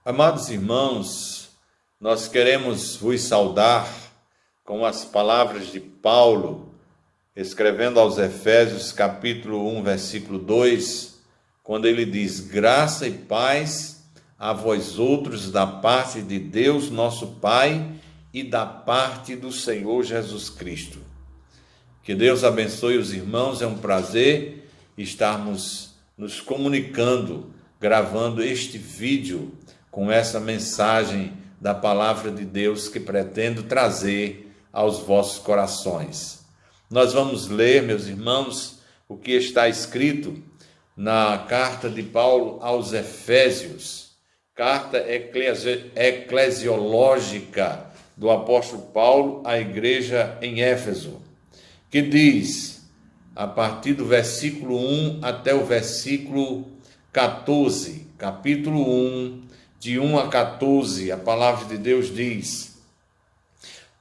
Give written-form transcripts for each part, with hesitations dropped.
Amados irmãos, nós queremos vos saudar com as palavras de Paulo, escrevendo aos Efésios, capítulo 1, versículo 2, quando ele diz: graça e paz a vós outros da parte de Deus, nosso Pai, e da parte do Senhor Jesus Cristo. Que Deus abençoe os irmãos, é um prazer estarmos nos comunicando, gravando este vídeo com essa mensagem da palavra de Deus que pretendo trazer aos vossos corações. Nós vamos ler, meus irmãos, o que está escrito na carta de Paulo aos Efésios, carta eclesiológica do apóstolo Paulo à igreja em Éfeso, que diz, a partir do versículo 1 até o versículo 14, capítulo 1, de 1 a 14, a palavra de Deus diz: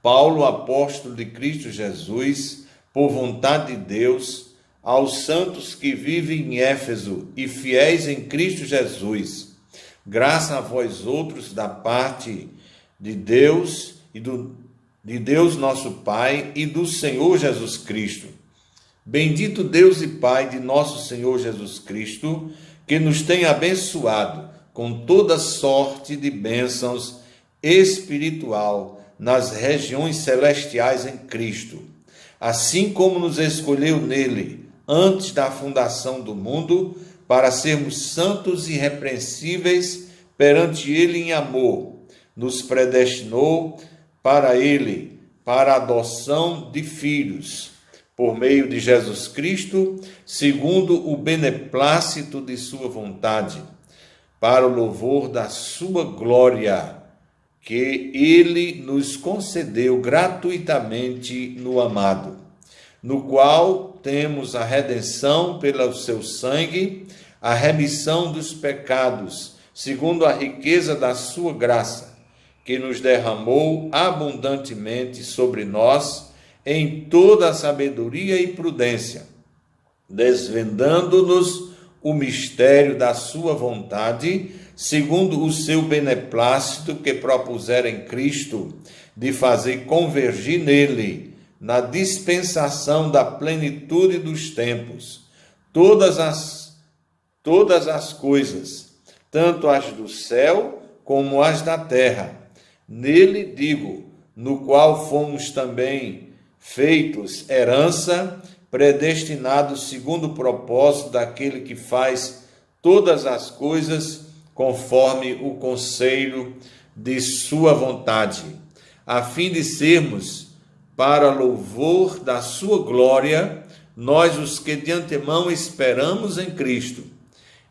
Paulo, apóstolo de Cristo Jesus, por vontade de Deus, aos santos que vivem em Éfeso e fiéis em Cristo Jesus, graça a vós outros da parte de Deus de Deus nosso Pai e do Senhor Jesus Cristo. Bendito Deus e Pai de nosso Senhor Jesus Cristo, que nos tem abençoado com toda sorte de bênçãos espiritual nas regiões celestiais em Cristo, assim como nos escolheu nele antes da fundação do mundo, para sermos santos e irrepreensíveis perante ele em amor, nos predestinou para ele, para a adoção de filhos, por meio de Jesus Cristo, segundo o beneplácito de sua vontade, para o louvor da sua glória, que ele nos concedeu gratuitamente no amado, no qual temos a redenção pelo seu sangue, a remissão dos pecados, segundo a riqueza da sua graça, que nos derramou abundantemente sobre nós em toda a sabedoria e prudência, desvendando-nos o mistério da sua vontade, segundo o seu beneplácito que propusera em Cristo, de fazer convergir nele, na dispensação da plenitude dos tempos, todas as coisas, tanto as do céu como as da terra. Nele digo, no qual fomos também feitos herança, predestinados segundo o propósito daquele que faz todas as coisas conforme o conselho de sua vontade, a fim de sermos, para louvor da sua glória, nós os que de antemão esperamos em Cristo,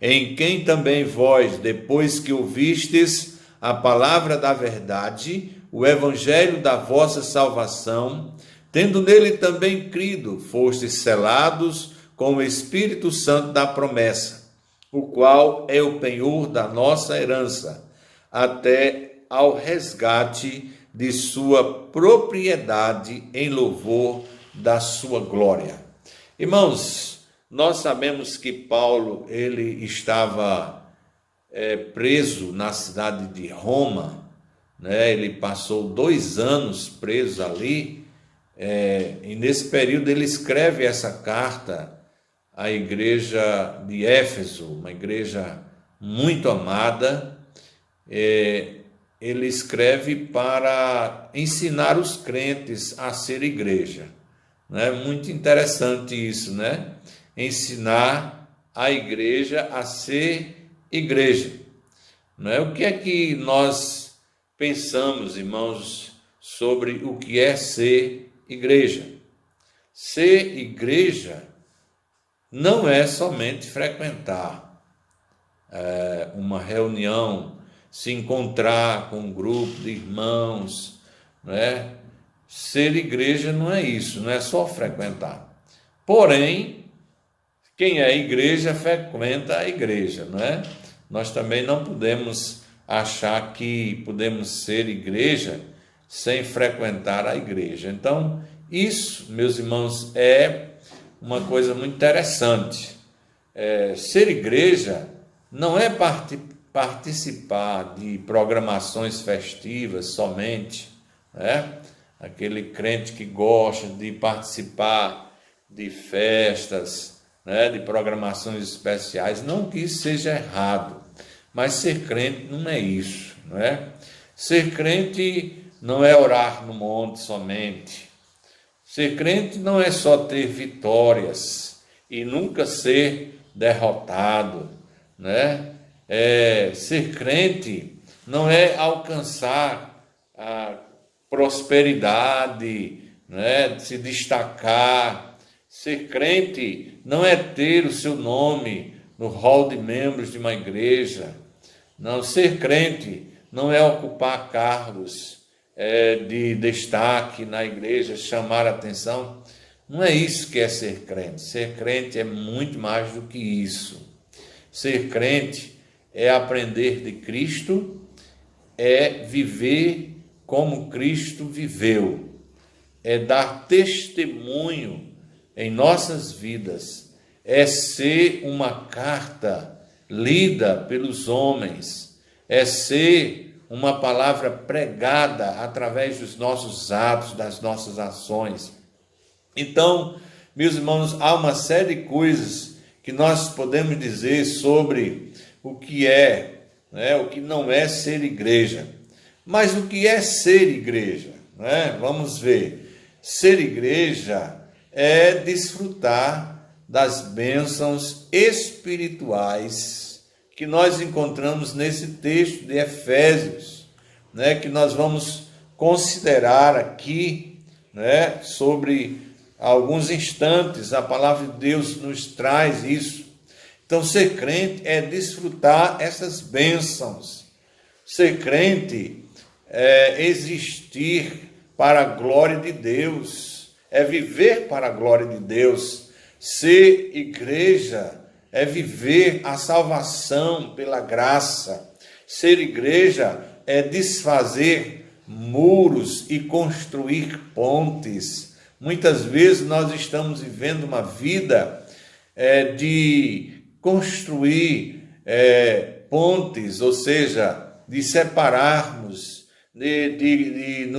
em quem também vós, depois que ouvistes a palavra da verdade, o evangelho da vossa salvação, tendo nele também crido, fostes selados com o Espírito Santo da promessa, o qual é o penhor da nossa herança, até ao resgate de sua propriedade em louvor da sua glória. Irmãos, nós sabemos que Paulo, ele estava preso na cidade de Roma, né? Ele passou 2 anos preso ali, e nesse período ele escreve essa carta à igreja de Éfeso, uma igreja muito amada. Ele escreve para ensinar os crentes a ser igreja, né? Muito interessante isso, né? Ensinar a igreja a ser igreja, né? O que é que nós pensamos, irmãos, sobre o que é ser igreja? Ser igreja não é somente frequentar uma reunião, se encontrar com um grupo de irmãos, né? Ser igreja não é isso, não é só frequentar. Porém, quem é igreja frequenta a igreja, não é? Nós também não podemos achar que podemos ser igreja sem frequentar a igreja. Então, isso, meus irmãos, é uma coisa muito interessante. Ser igreja não é participar de programações festivas somente, né? Aquele crente que gosta de participar de festas, né? De programações especiais, não que isso seja errado, mas ser crente não é isso, não é? Ser crente não é orar no monte somente. Ser crente não é só ter vitórias e nunca ser derrotado, né? Ser crente não é alcançar a prosperidade, né? Se destacar. Ser crente não é ter o seu nome no hall de membros de uma igreja. Não, ser crente não é ocupar cargos de destaque na igreja, chamar a atenção. Não é isso que é ser crente. Ser crente é muito mais do que isso. Ser crente é aprender de Cristo, é viver como Cristo viveu, é dar testemunho em nossas vidas, é ser uma carta lida pelos homens, é ser uma palavra pregada através dos nossos atos, das nossas ações. Então, meus irmãos, há uma série de coisas que nós podemos dizer sobre o que é, né, o que não é ser igreja. Mas o que é ser igreja? Né? Vamos ver. Ser igreja é desfrutar das bênçãos espirituais que nós encontramos nesse texto de Efésios, né, que nós vamos considerar aqui, né, sobre alguns instantes. A palavra de Deus nos traz isso. Então, ser crente é desfrutar essas bênçãos. Ser crente é existir para a glória de Deus, é viver para a glória de Deus. Ser igreja é viver a salvação pela graça. Ser igreja é desfazer muros e construir pontes. Muitas vezes nós estamos vivendo uma vida de construir pontes, ou seja, de separarmos, de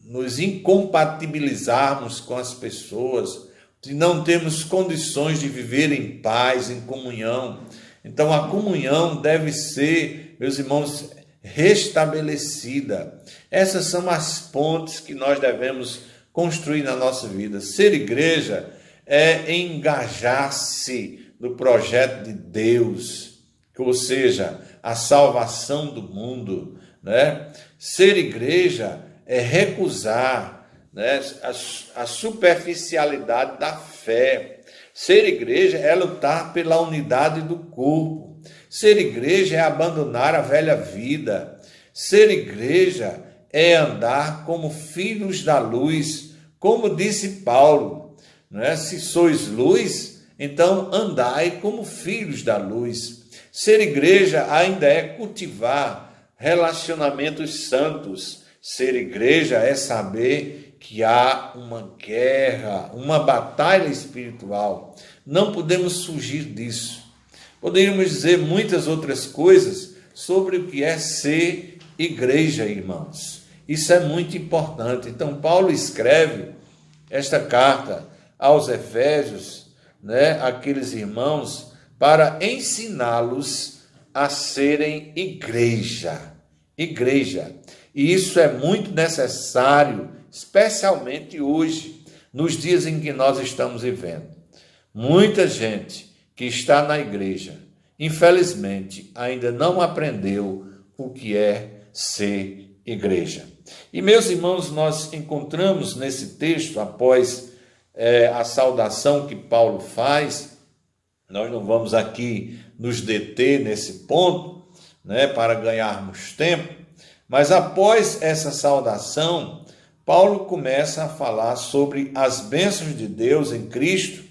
nos incompatibilizarmos com as pessoas, de não termos condições de viver em paz, em comunhão. Então, a comunhão deve ser, meus irmãos, restabelecida. Essas são as pontes que nós devemos construir na nossa vida. Ser igreja é engajar-se no projeto de Deus, ou seja, a salvação do mundo, né? Ser igreja é recusar, né, a superficialidade da fé. Ser igreja é lutar pela unidade do corpo. Ser igreja é abandonar a velha vida. Ser igreja é andar como filhos da luz, como disse Paulo, né? Se sois luz, então andai como filhos da luz. Ser igreja ainda é cultivar relacionamentos santos. Ser igreja é saber que há uma guerra, uma batalha espiritual. Não podemos fugir disso. Poderíamos dizer muitas outras coisas sobre o que é ser igreja, irmãos. Isso é muito importante. Então, Paulo escreve esta carta aos Efésios, né, aqueles irmãos, para ensiná-los a serem igreja. Igreja. E isso é muito necessário, especialmente hoje, nos dias em que nós estamos vivendo. Muita gente que está na igreja, infelizmente, ainda não aprendeu o que é ser igreja. E, meus irmãos, nós encontramos nesse texto, após a saudação que Paulo faz, nós não vamos aqui nos deter nesse ponto, né, para ganharmos tempo, mas após essa saudação, Paulo começa a falar sobre as bênçãos de Deus em Cristo,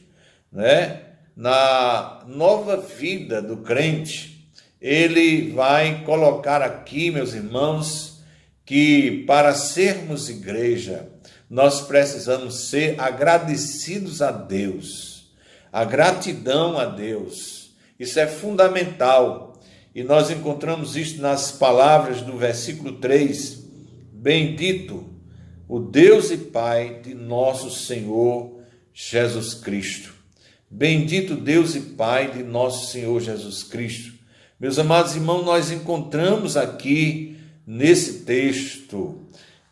né, na nova vida do crente. Ele vai colocar aqui, meus irmãos, que para sermos igreja, nós precisamos ser agradecidos a Deus. A gratidão a Deus Isso é fundamental. E nós encontramos isso nas palavras do versículo 3. Bendito o Deus e Pai de nosso Senhor Jesus Cristo. Bendito Deus e Pai de nosso Senhor Jesus Cristo. Meus amados irmãos, nós encontramos aqui nesse texto,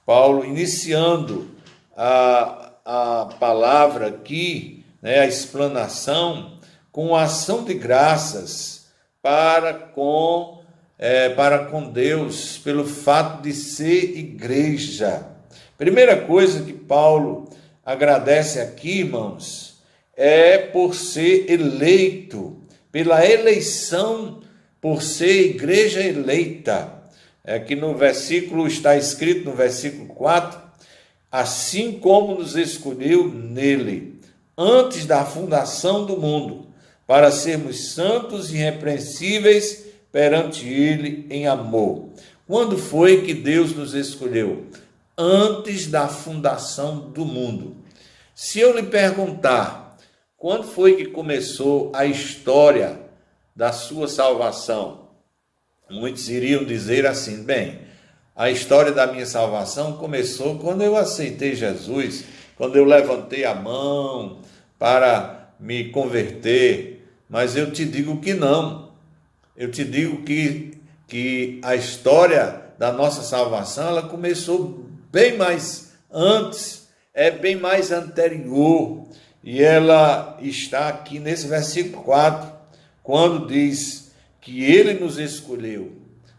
Paulo iniciando a palavra aqui, a explanação, com a ação de graças para com Deus, pelo fato de ser igreja. Primeira coisa que Paulo agradece aqui, irmãos, é por ser eleito, pela eleição, por ser igreja eleita. Aqui no versículo, está escrito no versículo 4, assim como nos escolheu nele, antes da fundação do mundo, para sermos santos e irrepreensíveis perante ele em amor. Quando foi que Deus nos escolheu? Antes da fundação do mundo. Se eu lhe perguntar, quando foi que começou a história da sua salvação? Muitos iriam dizer assim, bem, a história da minha salvação começou quando eu aceitei Jesus, quando eu levantei a mão para me converter, mas eu te digo que não. Eu te digo que a história da nossa salvação, ela começou bem mais antes, é bem mais anterior, e ela está aqui nesse versículo 4, quando diz que ele nos escolheu.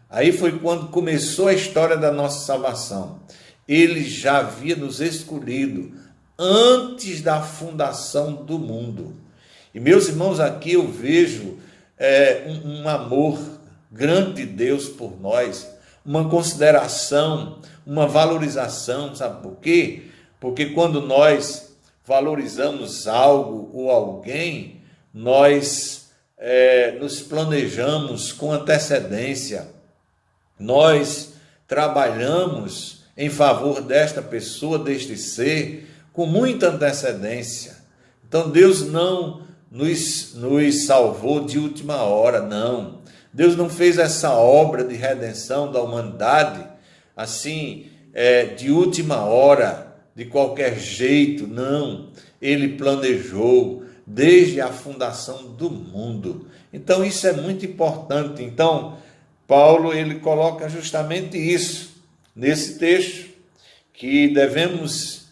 Aí foi quando começou a história da nossa salvação. Ele já havia nos escolhido antes da fundação do mundo. E meus irmãos, aqui eu vejo um amor grande de Deus por nós, uma consideração, uma valorização, sabe por quê? Porque quando nós valorizamos algo ou alguém, nós nos planejamos com antecedência, nós trabalhamos em favor desta pessoa, deste ser, com muita antecedência. Então Deus não nos salvou de última hora, não. Deus não fez essa obra de redenção da humanidade assim, de última hora, de qualquer jeito, não. Ele planejou desde a fundação do mundo. Então isso é muito importante. Então Paulo, ele coloca justamente isso nesse texto, que devemos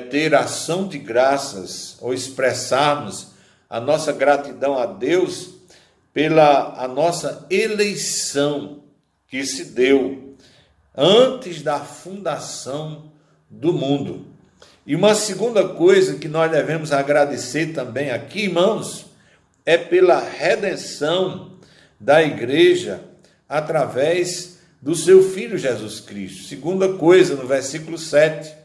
ter ação de graças, ou expressarmos a nossa gratidão a Deus pela a nossa eleição que se deu antes da fundação do mundo. E uma segunda coisa que nós devemos agradecer também aqui, irmãos, é pela redenção da igreja através do seu Filho Jesus Cristo. Segunda coisa, no versículo 7,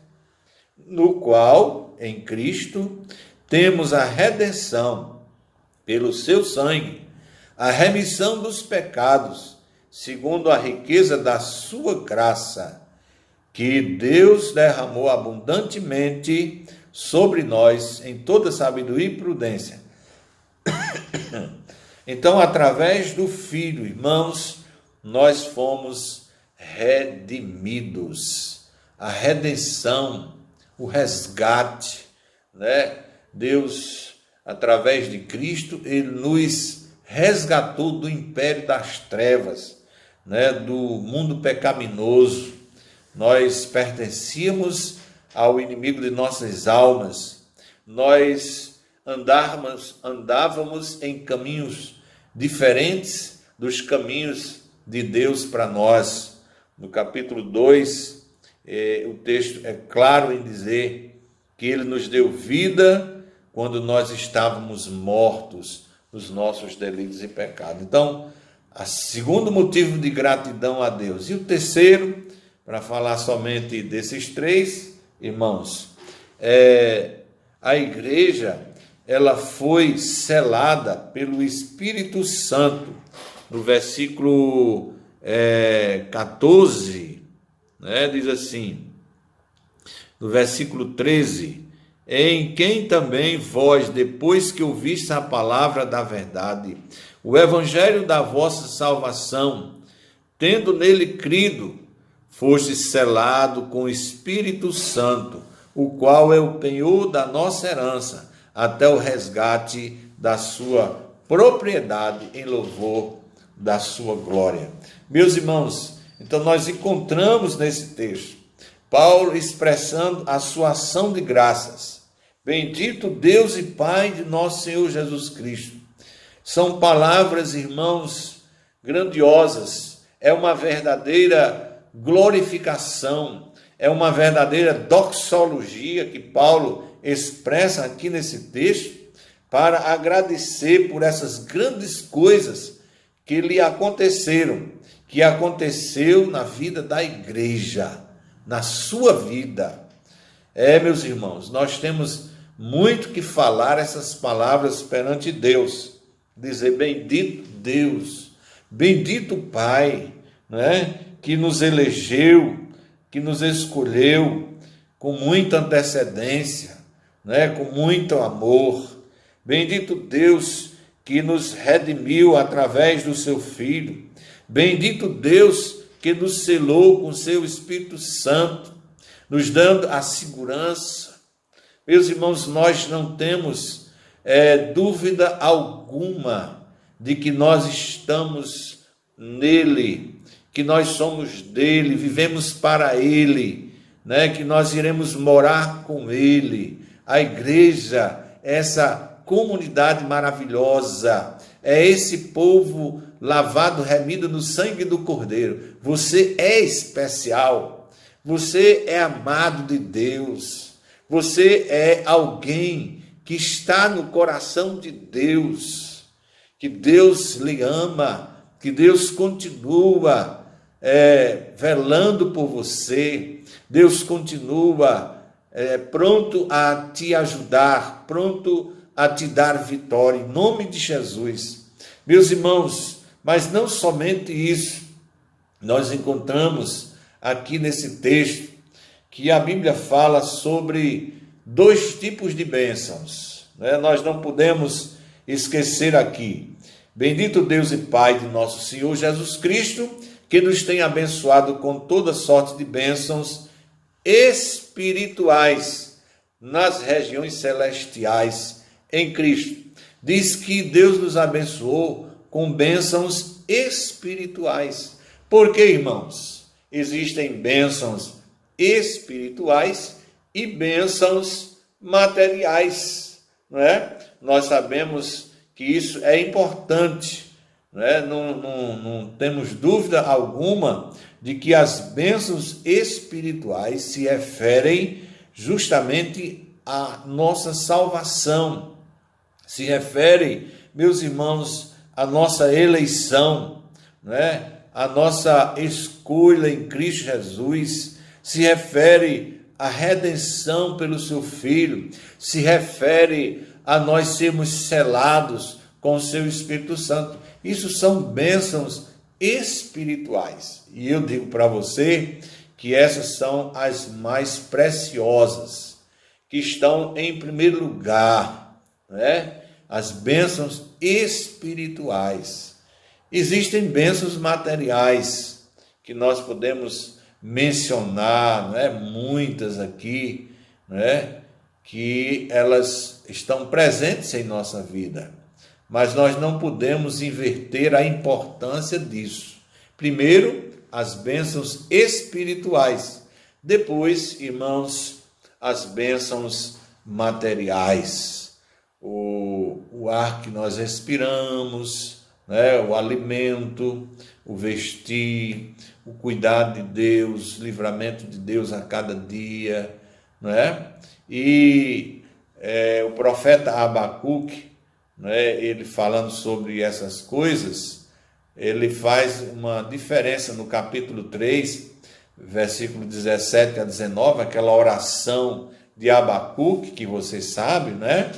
no qual, em Cristo, temos a redenção pelo seu sangue, a remissão dos pecados, segundo a riqueza da sua graça, que Deus derramou abundantemente sobre nós em toda sabedoria e prudência. Então, através do Filho, irmãos, nós fomos redimidos. A redenção, o resgate, Deus, através de Cristo, ele nos resgatou do império das trevas, do mundo pecaminoso. Nós pertencíamos ao inimigo de nossas almas. Nós andávamos em caminhos diferentes dos caminhos de Deus para nós. No capítulo 2, o texto é claro em dizer que ele nos deu vida quando nós estávamos mortos nos nossos delitos e pecados. Então, o segundo motivo de gratidão a Deus. E o terceiro, para falar somente desses três, irmãos, a igreja, ela foi selada pelo Espírito Santo. No versículo 14, diz assim, no versículo 13, em quem também vós, depois que ouvistes a palavra da verdade, o evangelho da vossa salvação, tendo nele crido, foste selado com o Espírito Santo, o qual é o penhor da nossa herança, até o resgate da sua propriedade em louvor da sua glória. Meus irmãos, então nós encontramos nesse texto Paulo expressando a sua ação de graças. Bendito Deus e Pai de nosso Senhor Jesus Cristo. São palavras, irmãos, grandiosas. É uma verdadeira glorificação, é uma verdadeira doxologia que Paulo expressa aqui nesse texto para agradecer por essas grandes coisas que lhe aconteceram, que aconteceu na vida da igreja, na sua vida. Meus irmãos, nós temos muito que falar essas palavras perante Deus, dizer bendito Deus, bendito Pai, né, que nos elegeu, que nos escolheu com muita antecedência, né, com muito amor. Bendito Deus que nos redimiu através do seu Filho. Bendito Deus que nos selou com seu Espírito Santo, nos dando a segurança. Meus irmãos, nós não temos dúvida alguma de que nós estamos nele, que nós somos dele, vivemos para ele, né? Que nós iremos morar com ele. A igreja, essa comunidade maravilhosa, é esse povo lavado, remido no sangue do Cordeiro. Você é especial, você é amado de Deus, você é alguém que está no coração de Deus, que Deus lhe ama, que Deus continua velando por você, Deus continua pronto a te ajudar, pronto a te dar vitória, em nome de Jesus. Meus irmãos, mas não somente isso, nós encontramos aqui nesse texto que a Bíblia fala sobre 2 tipos de bênçãos, né? Nós não podemos esquecer aqui. Bendito Deus e Pai de nosso Senhor Jesus Cristo, que nos tem abençoado com toda sorte de bênçãos espirituais nas regiões celestiais em Cristo. Diz que Deus nos abençoou com bênçãos espirituais. Por quê, irmãos? Existem bênçãos espirituais e bênçãos materiais, não é? Nós sabemos que isso é importante, não é? Não temos dúvida alguma de que as bênçãos espirituais se referem justamente à nossa salvação, se referem, meus irmãos, à nossa eleição, não é? A nossa escolha em Cristo Jesus, se refere à redenção pelo seu Filho, se refere a nós sermos selados com o seu Espírito Santo. Isso são bênçãos espirituais. E eu digo para você que essas são as mais preciosas, que estão em primeiro lugar, né? As bênçãos espirituais. Existem bênçãos materiais que nós podemos mencionar, né? Muitas aqui, né? Que elas estão presentes em nossa vida, mas nós não podemos inverter a importância disso. Primeiro, as bênçãos espirituais, depois, irmãos, as bênçãos materiais, o ar que nós respiramos, né? O alimento, o vestir, o cuidado de Deus, o livramento de Deus a cada dia, né? E o profeta Abacuque, né, ele falando sobre essas coisas, ele faz uma diferença no capítulo 3, versículo 17 a 19, aquela oração de Abacuque, que vocês sabem, né?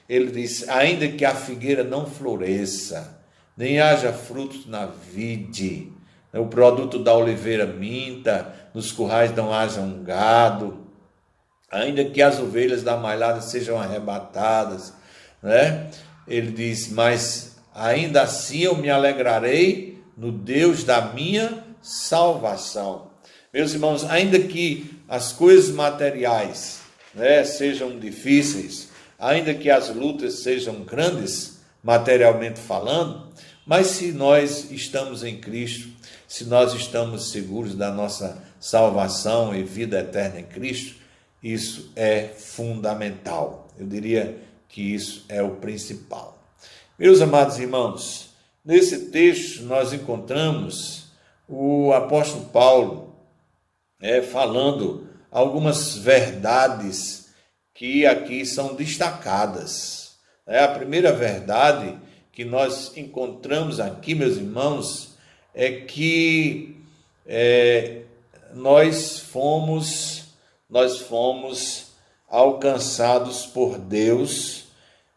Ele diz: ainda que a figueira não floresça, nem haja frutos na vide, o produto da oliveira minta, nos currais não haja um gado, ainda que as ovelhas da malhada sejam arrebatadas, né? Ele diz: mas ainda assim eu me alegrarei no Deus da minha salvação. Meus irmãos, ainda que as coisas materiais, sejam difíceis, ainda que as lutas sejam grandes, materialmente falando, mas se nós estamos em Cristo, se nós estamos seguros da nossa salvação e vida eterna em Cristo, isso é fundamental. Eu diria que isso é o principal. Meus amados irmãos, nesse texto nós encontramos o apóstolo Paulo falando algumas verdades que aqui são destacadas. A primeira verdade que nós encontramos aqui, meus irmãos, é que nós fomos alcançados por Deus.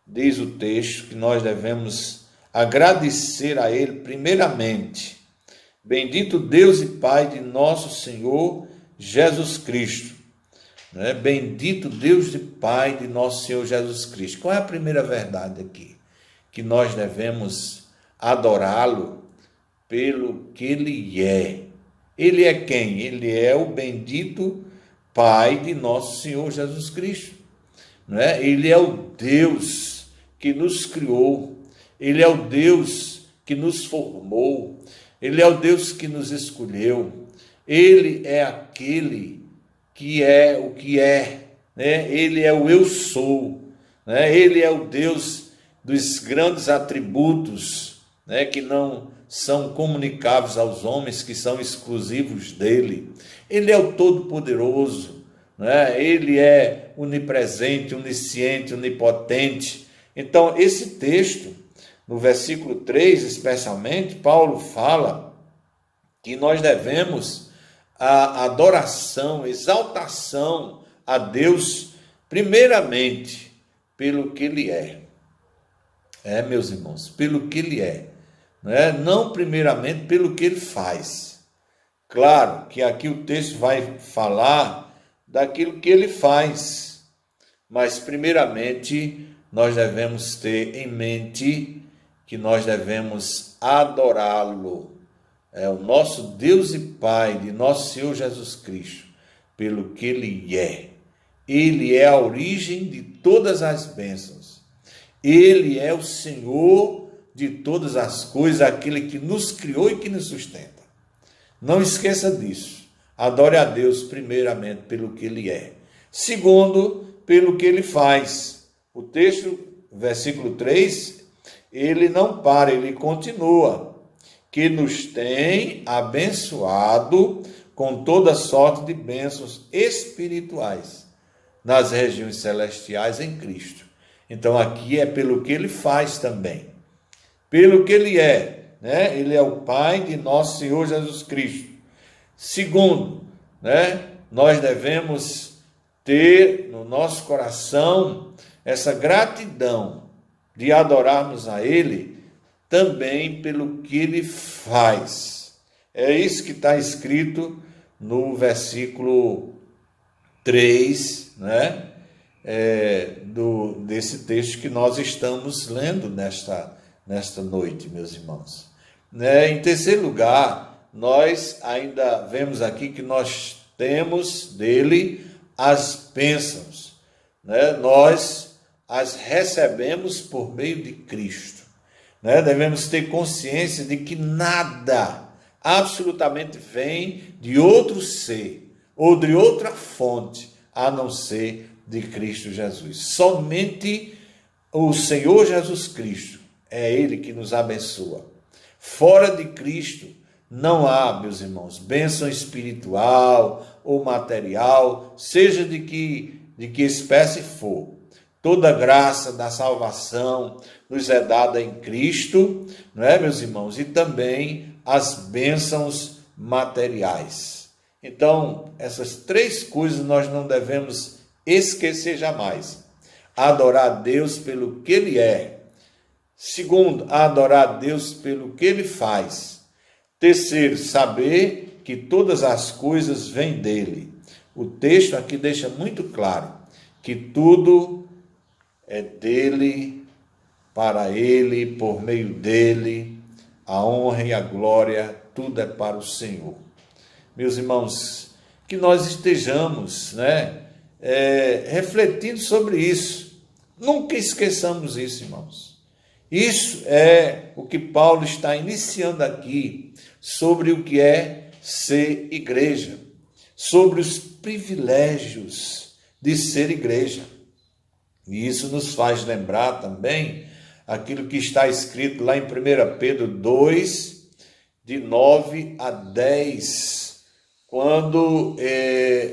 Diz o texto que nós devemos agradecer a Ele primeiramente. Bendito Deus e Pai de nosso Senhor Jesus Cristo. Bendito Deus e Pai de nosso Senhor Jesus Cristo. Qual é a primeira verdade aqui? Que nós devemos adorá-lo pelo que Ele é. Ele é quem? Ele é o bendito Pai de nosso Senhor Jesus Cristo. Ele é o Deus que nos criou. Ele é o Deus que nos formou. Ele é o Deus que nos escolheu. Ele é aquele que é o que é. Ele é o eu sou. Ele é o Deus dos grandes atributos, que não são comunicáveis aos homens, que são exclusivos dele. Ele é o Todo-Poderoso, ele é onipresente, onisciente, onipotente. Então, esse texto, no versículo 3, especialmente, Paulo fala que nós devemos a adoração, exaltação a Deus, primeiramente, pelo que Ele é. Meus irmãos, pelo que Ele é. Não primeiramente pelo que Ele faz. Claro que aqui o texto vai falar daquilo que Ele faz, mas primeiramente nós devemos ter em mente que nós devemos adorá-lo. O nosso Deus e Pai de nosso Senhor Jesus Cristo, pelo que Ele é. Ele é a origem de todas as bênçãos. Ele é o Senhor de todas as coisas, aquele que nos criou e que nos sustenta. Não esqueça disso. Adore a Deus primeiramente pelo que Ele é. Segundo, pelo que Ele faz. O texto, versículo 3, ele não para, ele continua. Que nos tem abençoado com toda sorte de bênçãos espirituais nas regiões celestiais em Cristo. Então aqui é pelo que Ele faz também. Pelo que Ele é, Ele é o Pai de nosso Senhor Jesus Cristo. Segundo, nós devemos ter no nosso coração essa gratidão de adorarmos a Ele também pelo que Ele faz. É isso que está escrito no versículo 3, desse texto que nós estamos lendo nesta noite, meus irmãos. Em terceiro lugar, nós ainda vemos aqui que nós temos dele as bênçãos. Nós as recebemos por meio de Cristo. Devemos ter consciência de que nada absolutamente vem de outro ser ou de outra fonte a não ser de Cristo Jesus. Somente o Senhor Jesus Cristo é Ele que nos abençoa. Fora de Cristo não há, meus irmãos, bênção espiritual ou material, seja de que espécie for. Toda graça da salvação nos é dada em Cristo, meus irmãos? E também as bênçãos materiais. Então, essas três coisas nós não devemos esquecer jamais. Adorar a Deus pelo que Ele é. Segundo, adorar a Deus pelo que Ele faz. Terceiro, saber que todas as coisas vêm dEle. O texto aqui deixa muito claro que tudo é dele, para Ele, por meio dEle, a honra e a glória, tudo é para o Senhor. Meus irmãos, que nós estejamos, refletindo sobre isso. Nunca esqueçamos isso, irmãos. Isso é o que Paulo está iniciando aqui sobre o que é ser igreja, sobre os privilégios de ser igreja. E isso nos faz lembrar também aquilo que está escrito lá em 1 Pedro 2, de 9 a 10, quando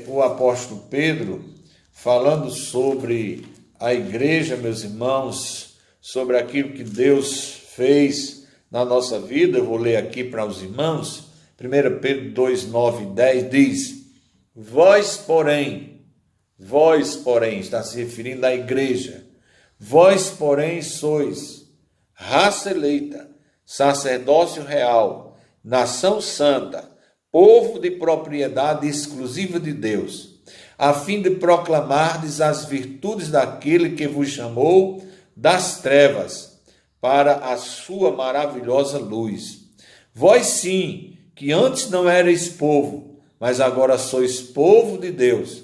o apóstolo Pedro, falando sobre a igreja, meus irmãos, sobre aquilo que Deus fez na nossa vida, eu vou ler aqui para os irmãos, 1 Pedro 2, 9 e 10 diz: Vós, porém, está se referindo à igreja, vós, porém, sois raça eleita, sacerdócio real, nação santa, povo de propriedade exclusiva de Deus, a fim de proclamardes as virtudes daquele que vos chamou das trevas para a sua maravilhosa luz. Vós sim, que antes não erais povo, mas agora sois povo de Deus,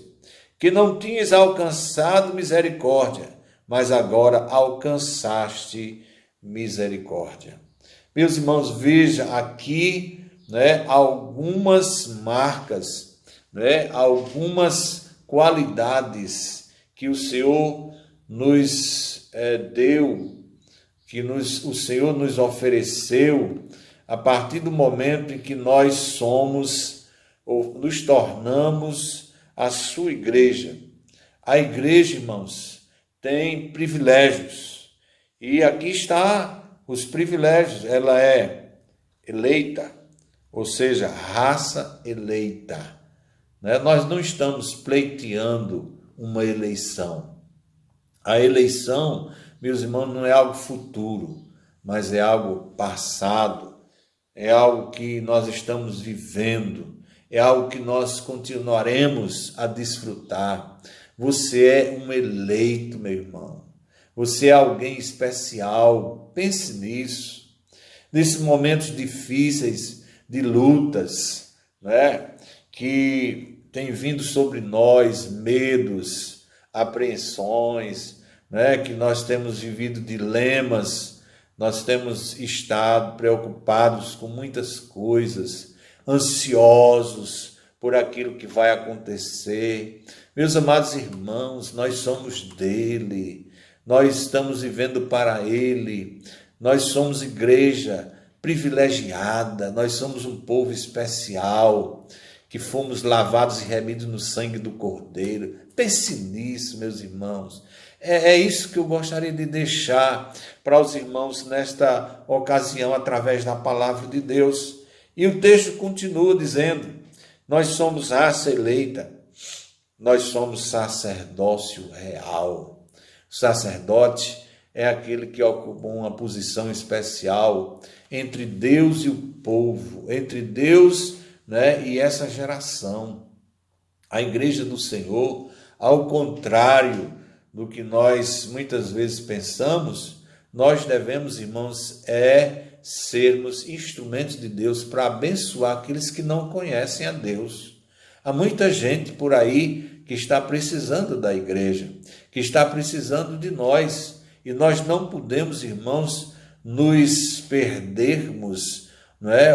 que não tinhas alcançado misericórdia, mas agora alcançaste misericórdia. Meus irmãos, veja aqui algumas marcas, algumas qualidades que o Senhor nos deu, que o Senhor nos ofereceu a partir do momento em que nós somos ou nos tornamos a sua igreja. A igreja, irmãos, tem privilégios. E aqui está os privilégios. Ela é eleita, ou seja, raça eleita. Nós não estamos pleiteando uma eleição. A eleição, meus irmãos, não é algo futuro, mas é algo passado. É algo que nós estamos vivendo. É algo que nós continuaremos a desfrutar. Você é um eleito, meu irmão. Você é alguém especial. Pense nisso. Nesses momentos difíceis, de lutas, que tem vindo sobre nós, medos, apreensões, que nós temos vivido dilemas, nós temos estado preocupados com muitas coisas, ansiosos por aquilo que vai acontecer. Meus amados irmãos, nós somos dele, nós estamos vivendo para ele, nós somos igreja privilegiada, nós somos um povo especial, que fomos lavados e remidos no sangue do Cordeiro. Pense nisso, meus irmãos. É isso que eu gostaria de deixar para os irmãos nesta ocasião, através da palavra de Deus. E o texto continua dizendo: nós somos raça eleita, nós somos sacerdócio real. O sacerdote é aquele que ocupa uma posição especial entre Deus e o povo, entre Deus e essa geração. A igreja do Senhor, ao contrário do que nós muitas vezes pensamos, nós devemos, irmãos, sermos instrumentos de Deus para abençoar aqueles que não conhecem a Deus. Há muita gente por aí que está precisando da igreja, que está precisando de nós, e nós não podemos, irmãos, nos perdermos,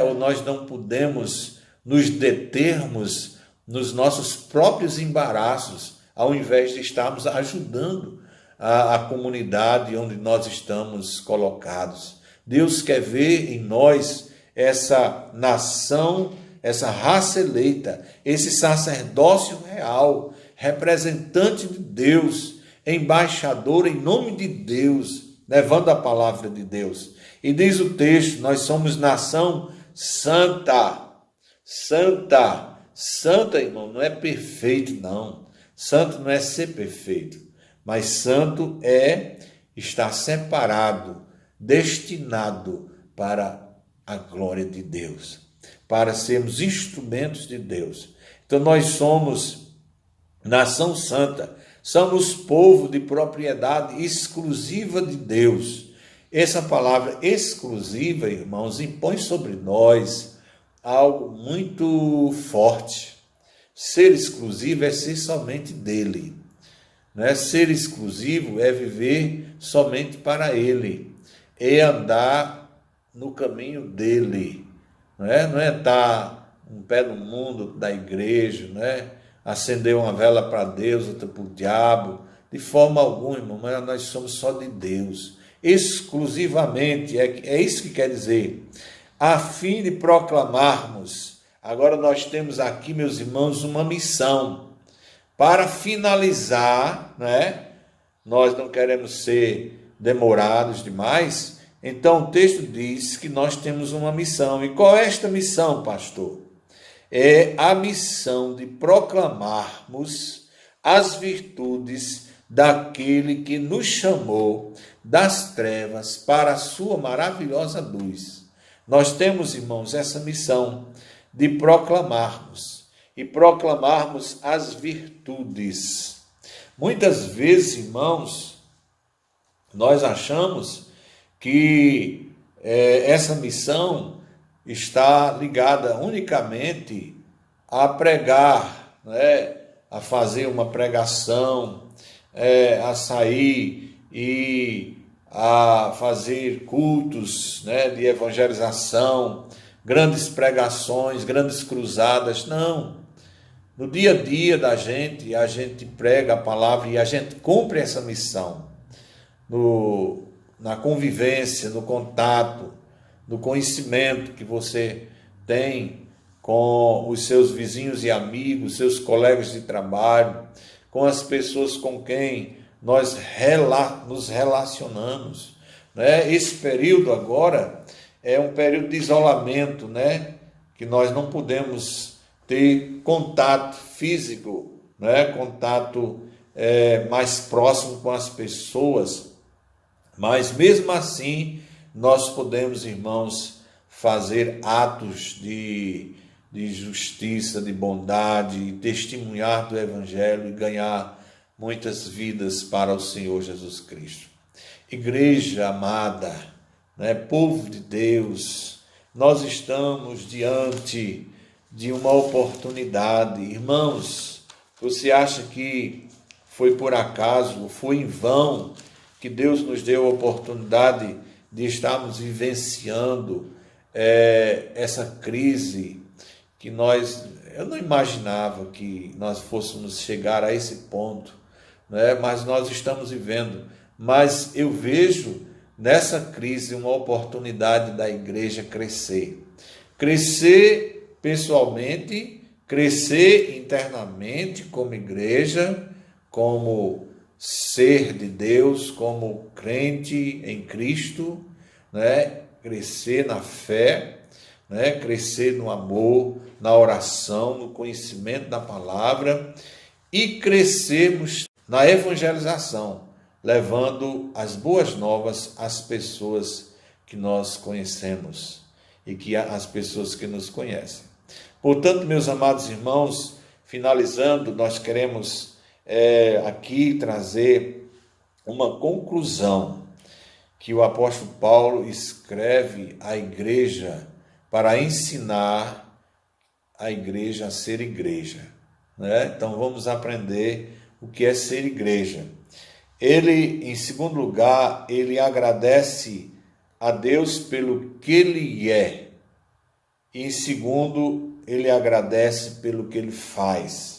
ou nós não podemos nos determos nos nossos próprios embaraços, ao invés de estarmos ajudando a comunidade onde nós estamos colocados. Deus quer ver em nós essa nação, essa raça eleita, esse sacerdócio real, representante de Deus, embaixador em nome de Deus, levando a palavra de Deus. E diz o texto: nós somos nação santa. Santa. Santa, irmão, não é perfeito, não. Santo não é ser perfeito, mas santo é estar separado, destinado para a glória de Deus, para sermos instrumentos de Deus. Então nós somos nação santa, somos povo de propriedade exclusiva de Deus. Essa palavra exclusiva, irmãos, impõe sobre nós algo muito forte. Ser exclusivo é ser somente dele. Né? Ser exclusivo é viver somente para ele, é andar no caminho dele. Não é estar um pé no mundo da igreja, acender uma vela para Deus, outra para o diabo, de forma alguma, irmão, mas nós somos só de Deus, exclusivamente, é isso que quer dizer, a fim de proclamarmos. Agora nós temos aqui, meus irmãos, uma missão, para finalizar, nós não queremos ser demorados demais, então o texto diz que nós temos uma missão. E qual é esta missão, pastor? É a missão de proclamarmos as virtudes daquele que nos chamou das trevas para a sua maravilhosa luz. Nós temos, irmãos, essa missão de proclamarmos as virtudes. Muitas vezes, irmãos, nós achamos que essa missão está ligada unicamente a pregar, a fazer uma pregação, a sair e a fazer cultos de evangelização, grandes pregações, grandes cruzadas. Não. No dia a dia da gente, a gente prega a palavra e a gente cumpre essa missão. Na convivência, no contato, no conhecimento que você tem com os seus vizinhos e amigos, seus colegas de trabalho, com as pessoas com quem nós nos relacionamos. Esse período agora é um período de isolamento, que nós não podemos ter contato físico, contato mais próximo com as pessoas, mas mesmo assim nós podemos, irmãos, fazer atos de justiça, de bondade, testemunhar do Evangelho e ganhar muitas vidas para o Senhor Jesus Cristo. Igreja amada, povo de Deus, nós estamos diante de uma oportunidade. Irmãos, você acha que foi por acaso, foi em vão que Deus nos deu a oportunidade de estarmos vivenciando essa crise que eu não imaginava que nós fôssemos chegar a esse ponto, mas nós estamos vivendo. Mas eu vejo nessa crise uma oportunidade da igreja crescer pessoalmente, crescer internamente como igreja, como ser de Deus, como crente em Cristo, crescer na fé, crescer no amor, na oração, no conhecimento da palavra e crescermos na evangelização, levando as boas novas às pessoas que nós conhecemos e que as pessoas que nos conhecem. Portanto, meus amados irmãos, finalizando, nós queremos aqui trazer uma conclusão que o apóstolo Paulo escreve à igreja para ensinar a igreja a ser igreja. Então vamos aprender o que é ser igreja. Ele, em segundo lugar, ele agradece a Deus pelo que ele é. E em segundo, ele agradece pelo que ele faz.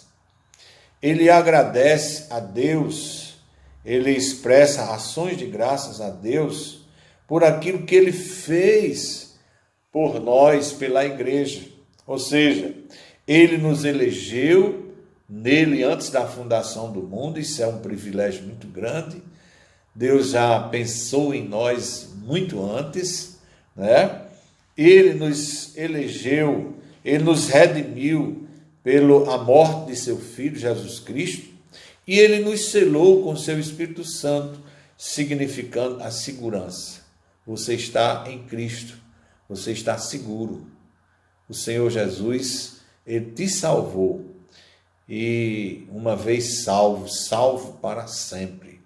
Ele agradece a Deus, ele expressa ações de graças a Deus por aquilo que ele fez por nós, pela igreja. Ou seja, ele nos elegeu nele antes da fundação do mundo, isso é um privilégio muito grande. Deus já pensou em nós muito antes, Ele nos elegeu, ele nos redimiu pela morte de seu Filho, Jesus Cristo, e ele nos selou com seu Espírito Santo, significando a segurança. Você está em Cristo, você está seguro. O Senhor Jesus, ele te salvou. E uma vez salvo, salvo para sempre.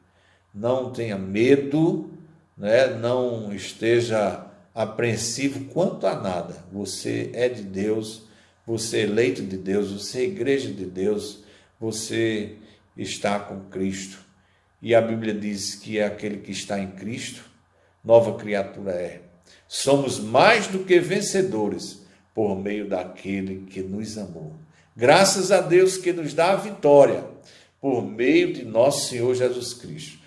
Não tenha medo, né, não esteja apreensivo quanto a nada. Você é de Deus, você é eleito de Deus, você é igreja de Deus, você está com Cristo. E a Bíblia diz que é aquele que está em Cristo, nova criatura é. Somos mais do que vencedores por meio daquele que nos amou. Graças a Deus que nos dá a vitória por meio de nosso Senhor Jesus Cristo.